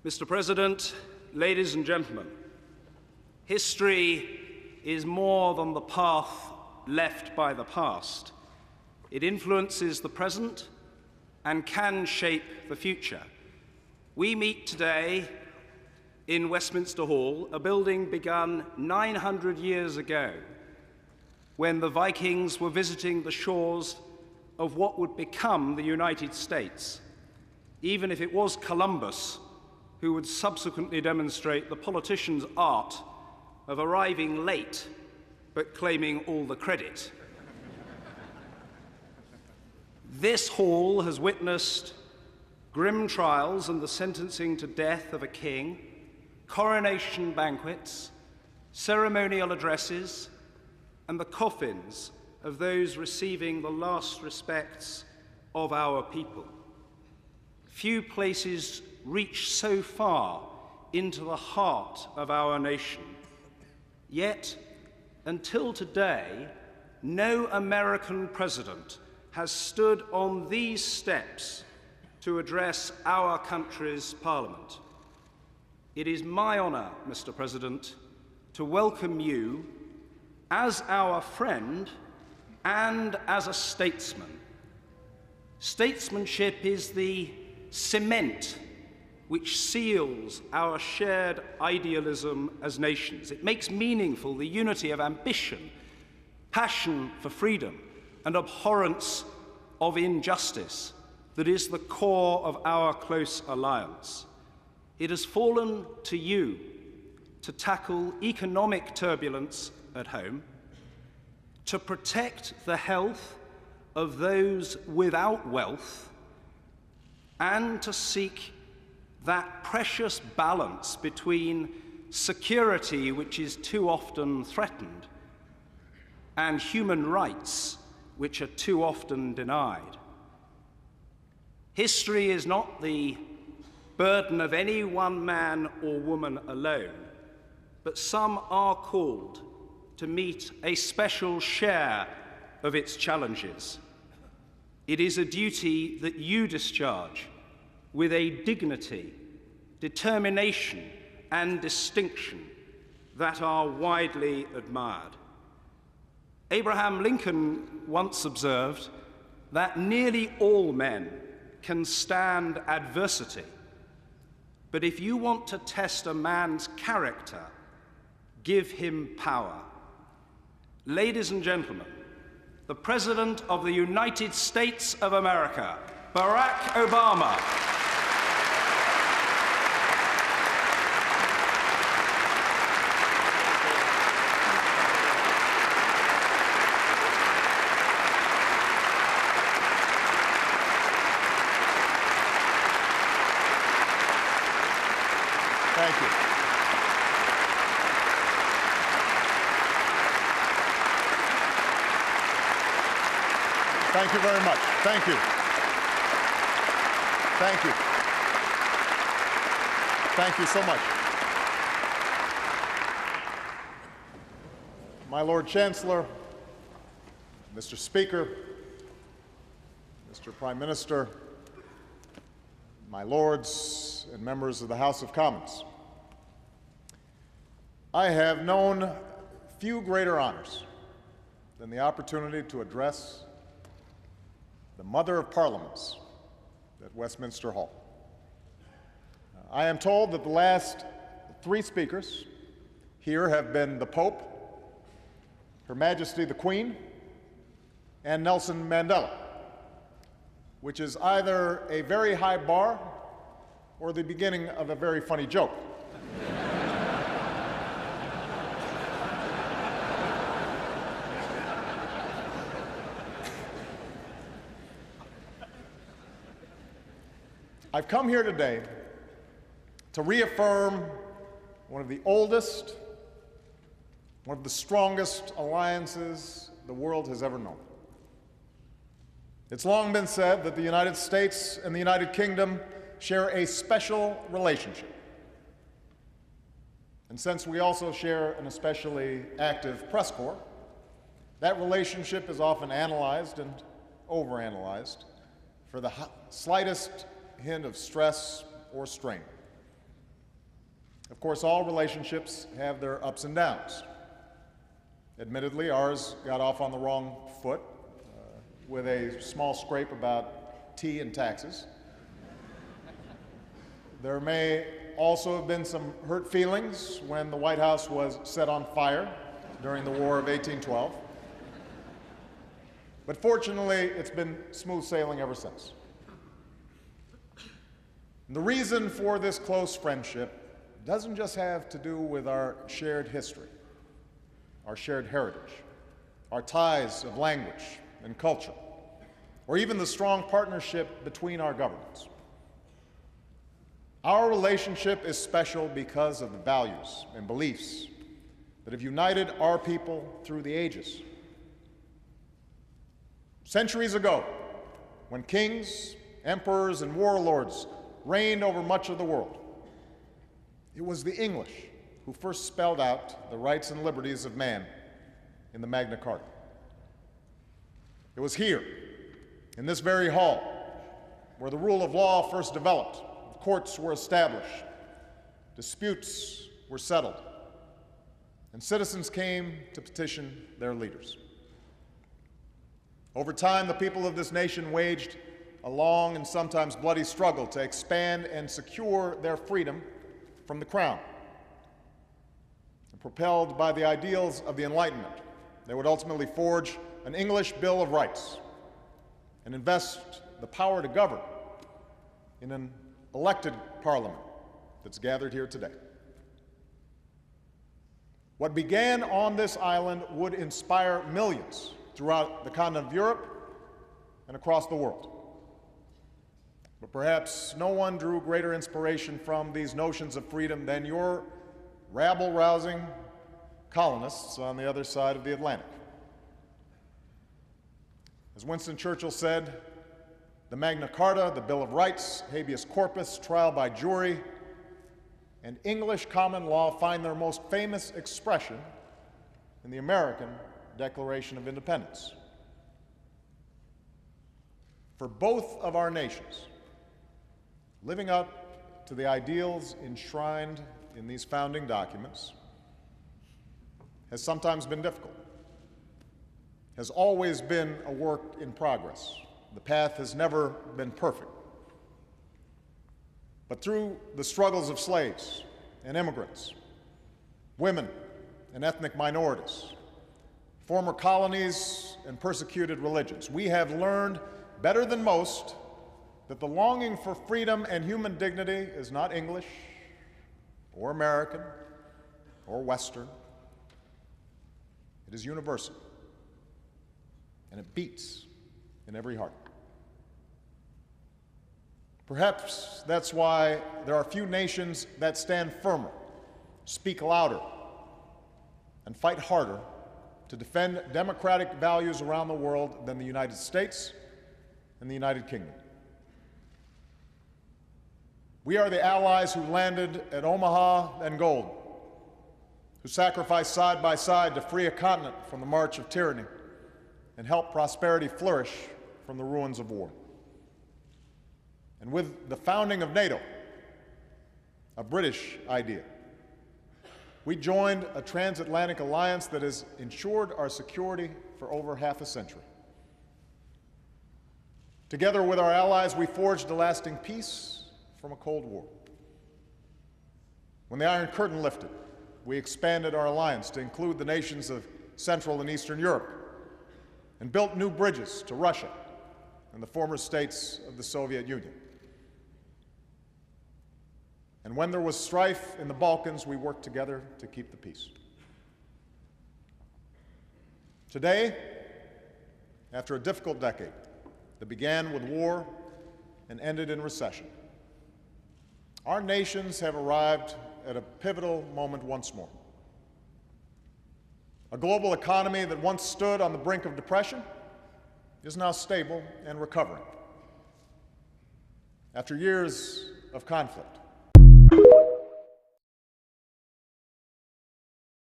Mr. President, ladies and gentlemen, history is more than the path left by the past. It influences the present and can shape the future. We meet today in Westminster Hall, a building begun 900 years ago, when the Vikings were visiting the shores of what would become the United States, even if it was Columbus who would subsequently demonstrate the politician's art of arriving late but claiming all the credit. This hall has witnessed grim trials and the sentencing to death of a king, coronation banquets, ceremonial addresses, and the coffins of those receiving the last respects of our people. Few places reach so far into the heart of our nation. Yet, until today, no American president has stood on these steps to address our country's parliament. It is my honor, Mr. President, to welcome you as our friend and as a statesman. Statesmanship is the cement which seals our shared idealism as nations. It makes meaningful the unity of ambition, passion for freedom, and abhorrence of injustice that is the core of our close alliance. It has fallen to you to tackle economic turbulence at home, to protect the health of those without wealth, and to seek that precious balance between security, which is too often threatened, and human rights, which are too often denied. History is not the burden of any one man or woman alone, but some are called to meet a special share of its challenges. It is a duty that you discharge with a dignity, determination, and distinction that are widely admired. Abraham Lincoln once observed that nearly all men can stand adversity, but if you want to test a man's character, give him power. Ladies and gentlemen, the President of the United States of America, Barack Obama. Thank you. Thank you very much. Thank you. Thank you. Thank you so much. My Lord Chancellor, Mr. Speaker, Mr. Prime Minister, my lords and members of the House of Commons, I have known few greater honors than the opportunity to address the Mother of Parliaments at Westminster Hall. I am told that the last three speakers here have been the Pope, Her Majesty the Queen, and Nelson Mandela, which is either a very high bar or the beginning of a very funny joke. I've come here today to reaffirm one of the oldest, one of the strongest alliances the world has ever known. It's long been said that the United States and the United Kingdom share a special relationship. And since we also share an especially active press corps, that relationship is often analyzed and overanalyzed for the slightest hint of stress or strain. Of course, all relationships have their ups and downs. Admittedly, ours got off on the wrong foot with a small scrape about tea and taxes. There may also have been some hurt feelings when the White House was set on fire during the War of 1812. But fortunately, it's been smooth sailing ever since. And the reason for this close friendship doesn't just have to do with our shared history, our shared heritage, our ties of language and culture, or even the strong partnership between our governments. Our relationship is special because of the values and beliefs that have united our people through the ages. Centuries ago, when kings, emperors, and warlords reigned over much of the world, it was the English who first spelled out the rights and liberties of man in the Magna Carta. It was here, in this very hall, where the rule of law first developed, courts were established, disputes were settled, and citizens came to petition their leaders. Over time, the people of this nation waged a long and sometimes bloody struggle to expand and secure their freedom from the crown. And propelled by the ideals of the Enlightenment, they would ultimately forge an English Bill of Rights and invest the power to govern in an elected parliament that's gathered here today. What began on this island would inspire millions throughout the continent of Europe and across the world. But perhaps no one drew greater inspiration from these notions of freedom than your rabble-rousing colonists on the other side of the Atlantic. As Winston Churchill said, the Magna Carta, the Bill of Rights, habeas corpus, trial by jury, and English common law find their most famous expression in the American Declaration of Independence. For both of our nations, living up to the ideals enshrined in these founding documents has sometimes been difficult, has always been a work in progress. The path has never been perfect. But through the struggles of slaves and immigrants, women and ethnic minorities, former colonies and persecuted religions, we have learned better than most that the longing for freedom and human dignity is not English or American or Western. It is universal, and it beats in every heart. Perhaps that's why there are few nations that stand firmer, speak louder, and fight harder to defend democratic values around the world than the United States and the United Kingdom. We are the allies who landed at Omaha and Gold, who sacrificed side by side to free a continent from the march of tyranny and help prosperity flourish from the ruins of war. And with the founding of NATO, a British idea, we joined a transatlantic alliance that has ensured our security for over half a century. Together with our allies, we forged a lasting peace from a Cold War. When the Iron Curtain lifted, we expanded our alliance to include the nations of Central and Eastern Europe and built new bridges to Russia and the former states of the Soviet Union. And when there was strife in the Balkans, we worked together to keep the peace. Today, after a difficult decade that began with war and ended in recession, our nations have arrived at a pivotal moment once more. A global economy that once stood on the brink of depression is now stable and recovering. After years of conflict,